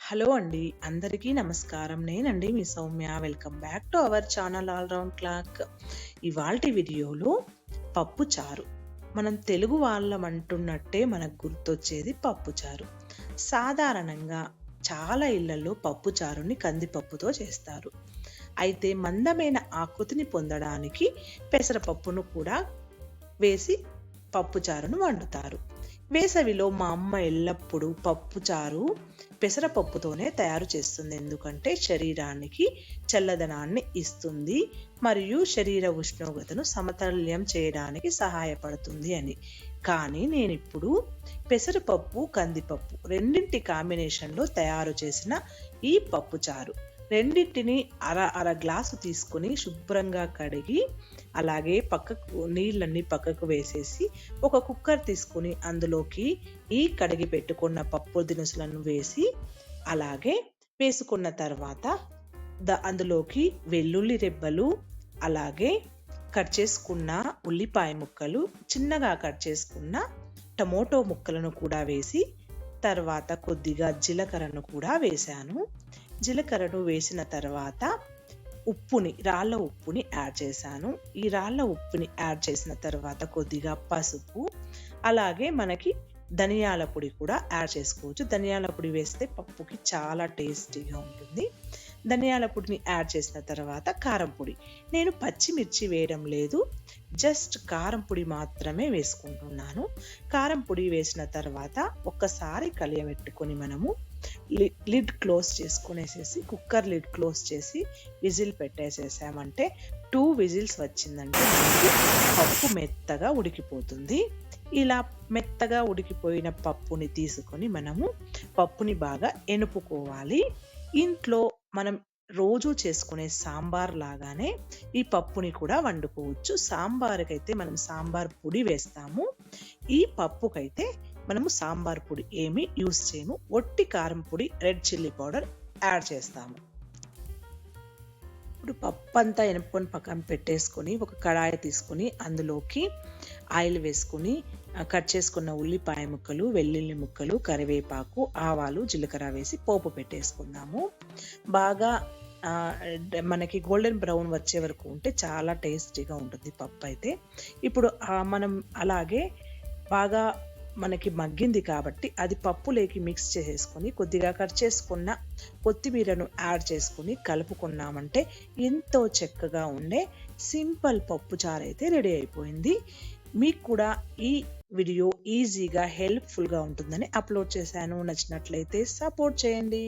Hello అండి. అందరికీ నమస్కారం. నేనండి మీ Soumya. Welcome back to our channel all round clock. ఇవాల్టి వీడియోలో పప్పుచారు. మనం తెలుగు వాళ్ళమంటున్నట్టే మనకు గుర్తొచ్చేది పప్పుచారు. సాధారణంగా చాలా ఇళ్లలో పప్పుచారుని కందిపప్పుతో చేస్తారు. అయితే మందమైన ఆకృతిని పొందడానికి పెసరపప్పును కూడా వేసి పప్పుచారును వండుతారు. వేసవిలో మా అమ్మ ఎల్లప్పుడూ పప్పుచారు పెసరపప్పుతోనే తయారు చేస్తుంది. ఎందుకంటే శరీరానికి చల్లదనాన్ని ఇస్తుంది మరియు శరీర ఉష్ణోగ్రతను సమతుల్యం చేయడానికి సహాయపడుతుంది అని. కానీ నేనిప్పుడు పెసరపప్పు, కందిపప్పు రెండింటి కాంబినేషన్లో తయారు చేసిన ఈ పప్పుచారు రెండింటిని అర గ్లాసు తీసుకొని శుభ్రంగా కడిగి అలాగే నీళ్ళన్నీ పక్కకు వేసేసి ఒక కుక్కర్ తీసుకుని అందులోకి ఈ కడిగి పెట్టుకున్న పప్పు దినుసులను వేసి అలాగే వేసుకున్న తర్వాత అందులోకి వెల్లుల్లి రెబ్బలు అలాగే కట్ చేసుకున్న ఉల్లిపాయ ముక్కలు చిన్నగా కట్ చేసుకున్న టమోటో ముక్కలను కూడా వేసి తర్వాత కొద్దిగా జీలకర్రను కూడా వేశాను. జీలకర్రను వేసిన తర్వాత రాళ్ళ ఉప్పుని యాడ్ చేశాను. ఈ రాళ్ళ ఉప్పుని యాడ్ చేసిన తర్వాత కొద్దిగా పసుపు అలాగే మనకి ధనియాల పొడి కూడా యాడ్ చేసుకోవచ్చు. ధనియాల పొడి వేస్తే పప్పుకి చాలా టేస్టీగా ఉంటుంది. ధనియాల పొడిని యాడ్ చేసిన తర్వాత కారం పొడి. నేను పచ్చిమిర్చి వేయడం లేదు, జస్ట్ కారం పొడి మాత్రమే వేసుకుంటున్నాను. కారం పొడి వేసిన తర్వాత ఒక్కసారి కలియబెట్టుకొని మనము లిడ్ క్లోజ్ చేసుకునేసేసి కుక్కర్ లిడ్ క్లోజ్ చేసి విజిల్ పెట్టేసేసామంటే 2 విజిల్స్ వచ్చిందంటే పప్పు మెత్తగా ఉడికిపోతుంది. ఇలా మెత్తగా ఉడికిపోయిన పప్పుని తీసుకొని మనము పప్పుని బాగా ఎనుపుకోవాలి. ఇంట్లో మనం రోజు చేసుకునే సాంబార్ లాగానే ఈ పప్పుని కూడా వండుకోవచ్చు. సాంబార్కైతే మనం సాంబార్ పొడి వేస్తాము. ఈ పప్పుకైతే మనము సాంబార్ పొడి ఏమీ యూస్ చేయము. ఒట్టి కారం పొడి, రెడ్ చిల్లీ పౌడర్ యాడ్ చేస్తాము. ఇప్పుడు పప్పు అంతా ఎనుపుకొని పక్కన పెట్టేసుకొని ఒక కడాయి తీసుకొని అందులోకి ఆయిల్ వేసుకొని కట్ చేసుకున్న ఉల్లిపాయ ముక్కలు, వెల్లుల్లి ముక్కలు, కరివేపాకు, ఆవాలు, జీలకర్ర వేసి పోపు పెట్టేసుకుందాము. బాగా మనకి గోల్డెన్ బ్రౌన్ వచ్చే వరకు ఉంటే చాలా టేస్టీగా ఉంటుంది పప్పు అయితే. ఇప్పుడు మనం అలాగే బాగా మనకి మగ్గింది కాబట్టి అది పప్పులోకి మిక్స్ చేసేసుకొని కొద్దిగా కట్ చేసుకున్న కొత్తిమీరను యాడ్ చేసుకుని కలుపుకున్నామంటే ఎంతో చక్కగా ఉండే సింపుల్ పప్పుచారు అయితే రెడీ అయిపోయింది. మీకు కూడా ఈ వీడియో ఈజీగా హెల్ప్ఫుల్గా ఉంటుందని అప్లోడ్ చేశాను. నచ్చినట్లయితే సపోర్ట్ చేయండి.